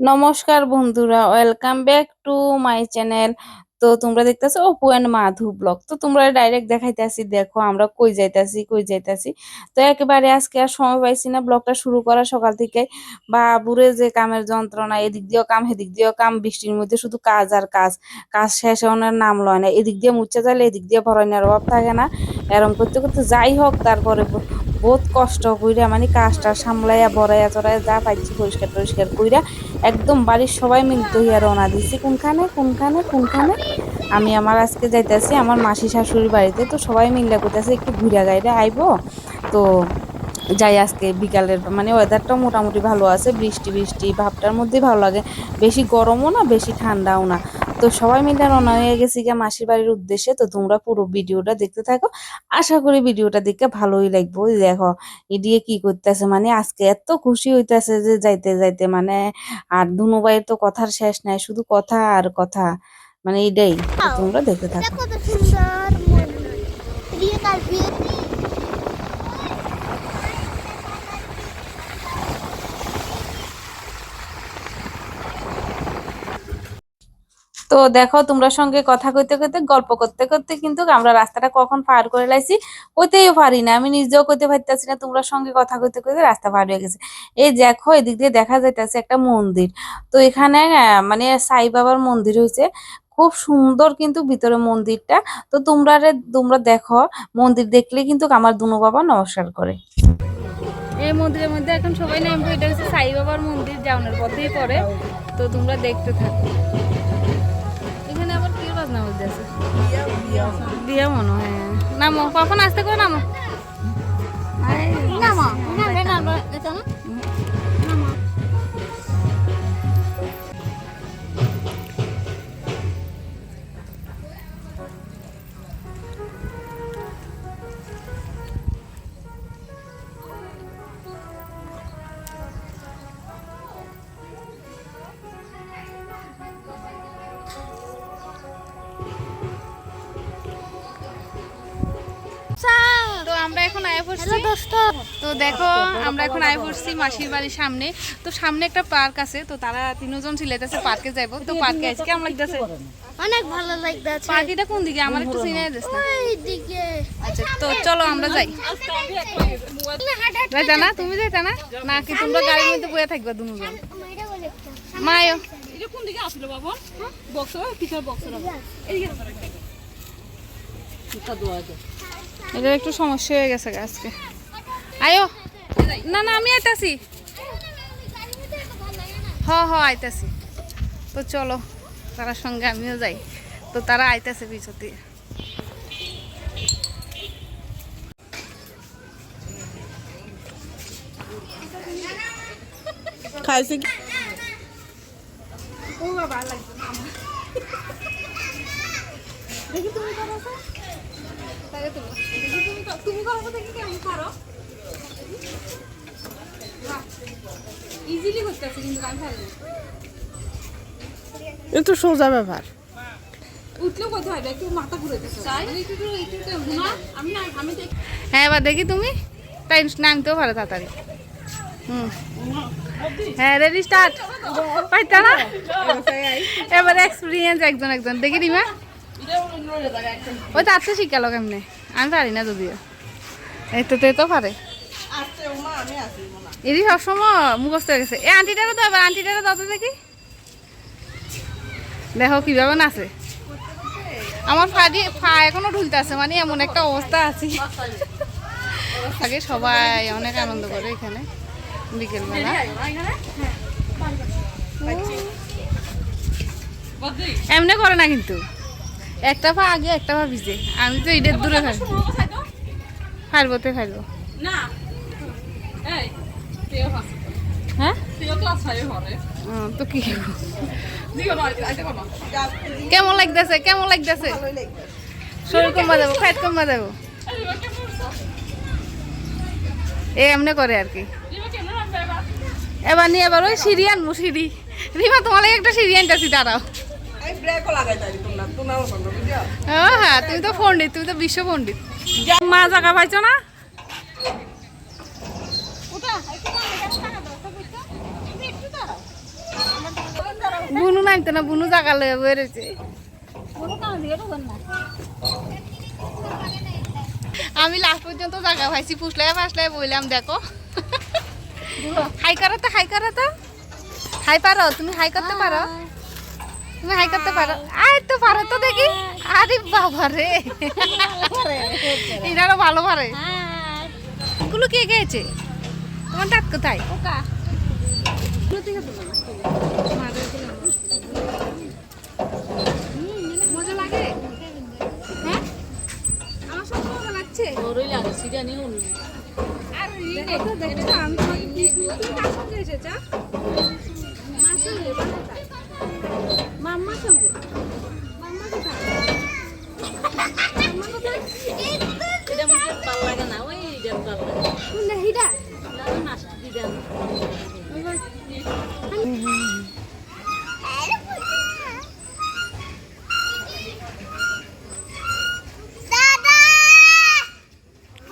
নমস্কার বন্ধুরা, welcome back to my channel. তো তোমরা দেখতেছো অপু এন্ড মাধু ব্লগ। তো তোমরা ডাইরেক্ট দেখাইতেছি, দেখো আমরা কই যাইতাছি। তো একেবারে আজকে আর সময় পাইছি না ব্লগটা শুরু করা সকাল থেকে। বাবুরে যে কামের যন্ত্রণা, এদিক দিয়েও কাম সেদিক দিয়েও কাম, বৃষ্টির মধ্যে শুধু কাজ আর কাজ। কাজ শেষ হওয়ার নাম লয় না, এদিক দিয়ে মুছে যাইলে এদিক দিয়ে ভরাইনার অভাব থাকে না। এরম করতে করতে যাই হোক, তারপরে বহুত কষ্ট কইরা মানে কাজটা সামলাইয়া বড়াইয়া চড়াইয়া যা পাইছি পরিষ্কার টরিষ্কার কইরা একদম বাড়ির সবাই মিলে তৈয়া রওনা দিছি। কোনখানে আমি আমার আজকে যাইতেছি আমার মাসি শাশুড়ির বাড়িতে। তো সবাই মিলে কইতাছে একটু ঘুরা গাইরা আইবো। তো যাই, আজকে বিকালের মানে ওয়েদারটাও মোটামুটি ভালো আছে, বৃষ্টি বৃষ্টি ভাবটার মধ্যেই ভালো লাগে, বেশি গরমও না বেশি ঠান্ডাও না। তো সবাই মিলে রওনা হয়ে গেছি গিয়ে মাসির বাড়ির উদ্দেশ্যে। তো তোমরা পুরো ভিডিওটা দেখতে থাকো, আশা করি ভিডিওটা দেখে ভালোই লাগবে। ওই দেখো ইডিয়ে কি করতেছে, মানে আজকে এত খুশি হইতাছে যে যাইতে যাইতে মানে। আর ধুনুবাইয়ের তো কথার শেষ নাই, শুধু কথা আর কথা, মানে এটাই। তো তোমরা দেখতে থাকো। কত সুন্দর প্রিয় কাল বিয়ে। তো দেখো তোমরা সঙ্গে কথা কইতে কইতে গল্প করতে করতে কিন্তু আমরা রাস্তাটা কখন পার করে লাইছি কইতেই পারি না, আমি নিজেও কইতে পারতেছি না। তোমরা সঙ্গে কথা কইতে কইতে রাস্তা পার হয়ে গেছে। এই দেখো এদিক দিয়ে দেখা যাইতেছে একটা মন্দির। তো এখানে মানে সাই বাবার মন্দির হয়েছে, খুব সুন্দর কিন্তু ভিতরে মন্দিরটা। তো তোমরা দেখো, মন্দির দেখলে কিন্তু আমার দুনু বাবা নমস্কার করে। এই মন্দিরের মধ্যে এখন সবাই নামবো, এটা হচ্ছে সাই বাবার মন্দির, যাওয়ানোর পথেই পড়ে। তো তোমরা দেখতে থাকো। এখানে আবার কি বাজনা বাজতেছে, দিয়া মনে হয়। নামো, কখন আসতে করে নামো। নামা নামে নামা এটা না নামা। তো আমরা এখন আয়া পড়ছি। হ্যালো দোস্ত। তো দেখো আমরা এখন আয়া পড়ছি মাসির বাড়ির সামনে। তো সামনে একটা পার্ক আছে, তো তারা তিনজন সিলেটেছে পার্কে যাইবো। তো পার্কে আজকে কেমন লাগতেছে? অনেক ভালো লাগতেছে। পার্কটা কোন দিকে আমার একটু চিনে দিস না। ওইদিকে। আচ্ছা তো চলো আমরা যাই। যাইতা না তুমি, যাইতা না নাকি তোমরা গাড়ির মধ্যে বয়ে থাকবে দুজন? মায়ো এটা কোন দিকে আসলো বাবা? বক্স পিছর বক্স রাখো, এইদিকে এটা একটু সমস্যা হয়ে গেছে আজকে। আয়ো না না আমি আইতাছি। হ আইতাছি। তো চলো তার সঙ্গে আমিও যাই। তো তারা আইতাছে পিছর দিয়ে। খাইছে কি ও বাবা লাগবে না আমার। দেখি তুমি করো তো, তাহলে তুমি করো দেখি কেমন করো। ইজিলি করতেছে কিন্তু আমি পারি না। একটু সোজা ব্যাপার। উঠলেও কথা হয় একটু মাথা ঘুরে গেছে। হ্যাঁ এবার দেখি তুমি তাই নামতেও পারো তাড়াতাড়ি। হ্যাঁ রেডি স্টার্ট। পাইতা না এবার এক্সপিরিয়েন্স একজন একজন দেখি রিমা। ওই তার তো শিখালো কেমনে, আমি পারি না যদিও। এই তো পারে এরই সবসময় মুখস্থ হয়ে গেছে। এ আন্টিটারও তো এবার আন্টিটারও দাও তো দেখি, দেখো কিভাবে নাচে। আমার পা এখনো ঢুলতে আছে, মানে এমন একটা অবস্থা আছে। আগে সবাই অনেক আনন্দ করে এখানে বিকেলবেলা। এমনি করে না কিন্তু, একটা পা আগে একটা পা ভিজে। আমি তো ঈদের দূরে ফাইলবোতে ফাইলবো হ্যাঁ তো কি কেমন লাগতেছে শরীর কমা যাবো, ফ্যাট কমা যাবো। এমনি করে আর কি। এবার নিয়ে এবার ওই সিঁড়ি আনবো, সিঁড়ি। রিমা তোমার লাগে একটা সিঁড়ি আনতেছি, দাঁড়াও। হ্যাঁ তুমি তো পণ্ডিত, তুমি তো বিশ্ব পণ্ডিত। মা জায়গা পাইছো না? বুনু নামতে না, বুনু জাগা লয়ে বেড়েছে। আমি লাস্ট পর্যন্ত জায়গা পাইছি, ফুসলাই ফাসলাই বললাম দেখো। হাই করো তো, হাই করো তো, হাই পারো তুমি, হাই করতে পারো তুমি, হাই করতে পারো, আয় তো পারো তো দেখি। আরে বাবা রে, এনারও ভালো পারে। এগুলো কে খেয়েছে? তোমার দাঁত কোথায়? মজা লাগে? হ্যাঁ আমার সব মজা লাগছে। আর দেখো দেখো আমি তোমাকে কি সুন্দর কার সঙ্গে এসেছে? মার সঙ্গে, মাম্মার সঙ্গে। মাম্মা কোথায়? মাম্মা কোথায়? কোনটা হিডা?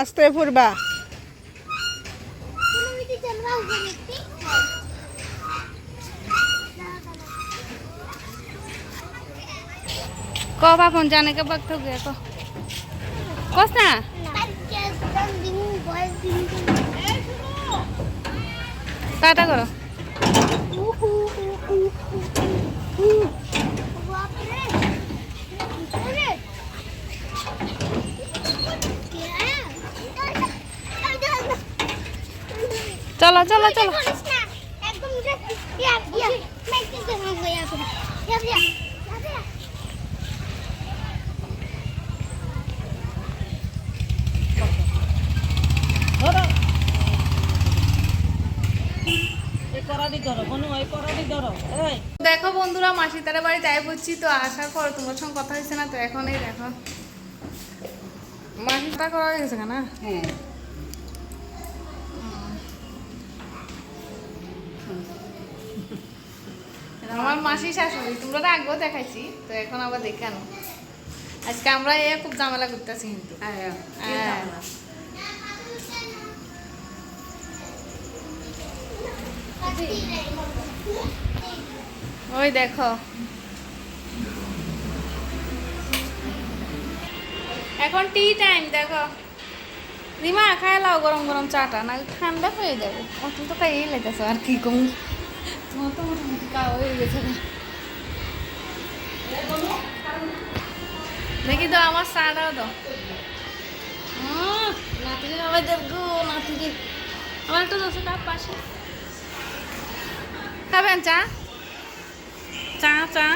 আস্তে পড়বা। कब अपन जाने के वक्त हो गया को कस ना टाटा करो। चलो चलो चलो দেখো বন্ধুরা মাসি তারা বাড়ি যাই বলছি তো আসার পর তোমার সঙ্গে কথা হয়েছে না তো এখন এই দেখো মাসি তা করা হয়ে গেছে না। হ্যাঁ আমার মাসি শাশুড়ি তোমরা তো আগেও দেখাইছি তো এখন আবার দেখে আনো। আজকে আমরা এ খুব ঝামেলা করতেছি কিন্তু ওই দেখো এখন টি টাইম দেখো রিমা খাই লাও গরম গরম চাটা না ঠান্ডা হয়ে যাবে অত তো খাইয়ে লেগেছো আর কি কম তোমার তো মোটামুটি খাওয়া হয়ে গেছে দেখি তো আমার চাটাও দাও নাতিকে সবাই দেখবো নাতিকে আমার একটা দশ কাপ পাশে খাবেন চা চা চা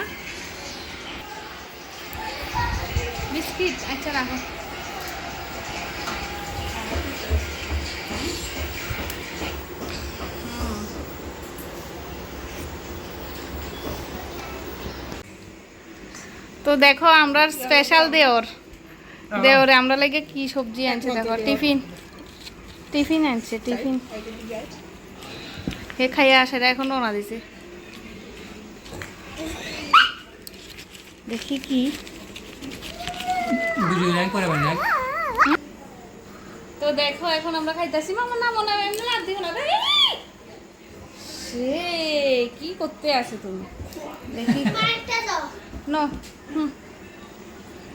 বিস্কিট আচ্ছা রাখো তো দেখো আমরা স্পেশাল দেওরে আমরা লাগে কি সবজি আনছে দেখো টিফিন টিফিন আনছে টিফিন হে খাইয়া আসে এখন রওনা দিছে দেখি কি তো দেখো এখন আমরা খাইতাছি মামা না মনে হয় এমনি লাভ দিও না সে কি করতে আছে তুমি দেখি নো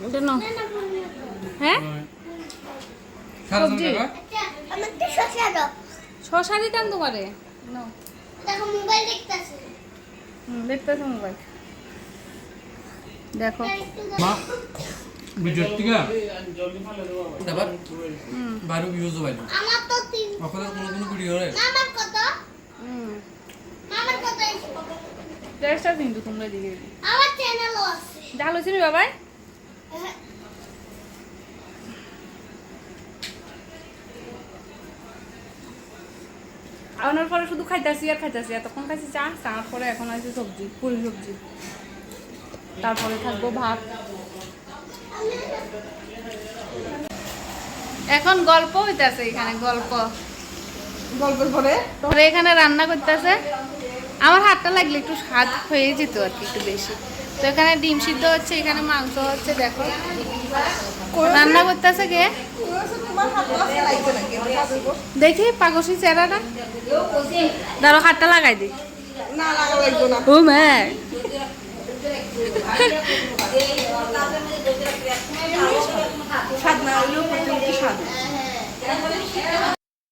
এটা নো হ্যাঁ সবজি শশা দিতাম তোমারে নো মোবাইল দেখতেছে দেখতেছো মোবাইল দেখো ভিডিও থেকে তারপর বারো ভিউজ হয় না আমার তো তিন ওখানে কোনো ভিডিও রে মামার কত মামার কত টেস্টটা কিন্তু তোমরা দিকে আমার চ্যানেলও আছে জাল হয়েছিল বাবাই আনার পরে শুধু খাইতাছি আর খাইতাছি এতক্ষণ খাইছি চা চার পরে এখন আছে সবজি পুরি সবজি তারপরে থাকবো ভাত এখন গল্প হইতাছে এখানে গল্পের পরে তোরে এখানে রান্না করতেছে আমার হাতটা লাগলে একটু স্বাদ হয়ে যেত আর কি একটু বেশি তো এখানে ডিম সিদ্ধ হচ্ছে এখানে মাংস হচ্ছে দেখো রান্না করতেছে কে দেখি পাগসি চেহারাটা দাঁড়ো হাতটা লাগাই দি ও মা স্বাদ না হলেও প্রচুর স্বাদ।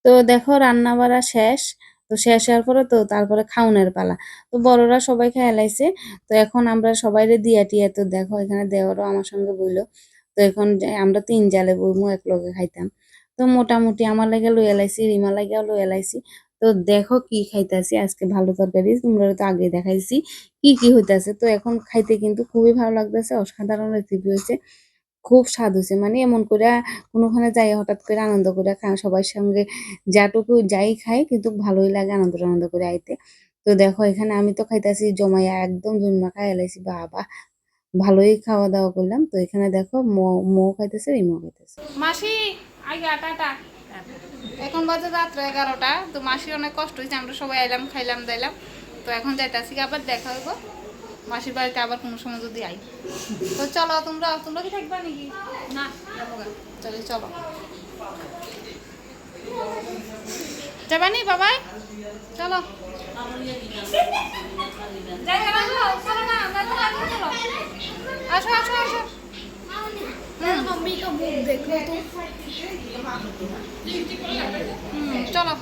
তো দেখো রান্না বাড়া শেষ। তো শেষ হওয়ার পরে তো তারপরে খাওনের পালা। তো বড়রা সবাই খেয়ে লাইছে। তো এখন আমরা সবাইরে দিয়া টিয়া, তো দেখো এখানে দেওরও আমার সঙ্গে বইলো। তো এখন আমরা ৩ জালে বইমু একলগে খাইতাম। তো মোটামুটি আমার লাগে লইয়া লাইছি, রিমা লাগিয়াও লইয়া লাইছি। তো দেখো কি খাইতাছি আজকে, ভালো তরকারি তোমরা তো আগে দেখাইছি কি কি হইতাছে। তো এখন খাইতে কিন্তু খুবই ভালো লাগতেছে, অসাধারণ রেসিপি হয়েছে, খুব স্বাদ হয়েছে। মানে এমন করে কোনোখানে যাই হঠাৎ করে আনন্দ করে সবার সঙ্গে যাটুকু যাই খাই কিন্তু ভালোই লাগে আনন্দ আনন্দ করে আইতে। তো দেখো এখানে আমি তো খাইতেছি জমাইয়া একদম জুনমা খাই এলাইছি, বাবা ভালোই খাওয়া দাওয়া করলাম। তো এখানে দেখো মৌ খাইতেছে, রিমো খাইতেছে। মাসি আগে আটা এখন বাজে রাত্রে 11টা। তো মাসির অনেক কষ্ট হয়েছে, আমরা সবাই এলাম খাইলাম দাইলাম। তো এখন যাইতাছি, আবার দেখা হইব মাসির বাড়িতে আবার কোনো সময় যদি আই। তো চলো তোমরা কি থাকবা নাকি? না চলো চলো যাবানি বাবাই, চলো আসো আসো আসো। मम्मी का मुंह देखो तो চলো।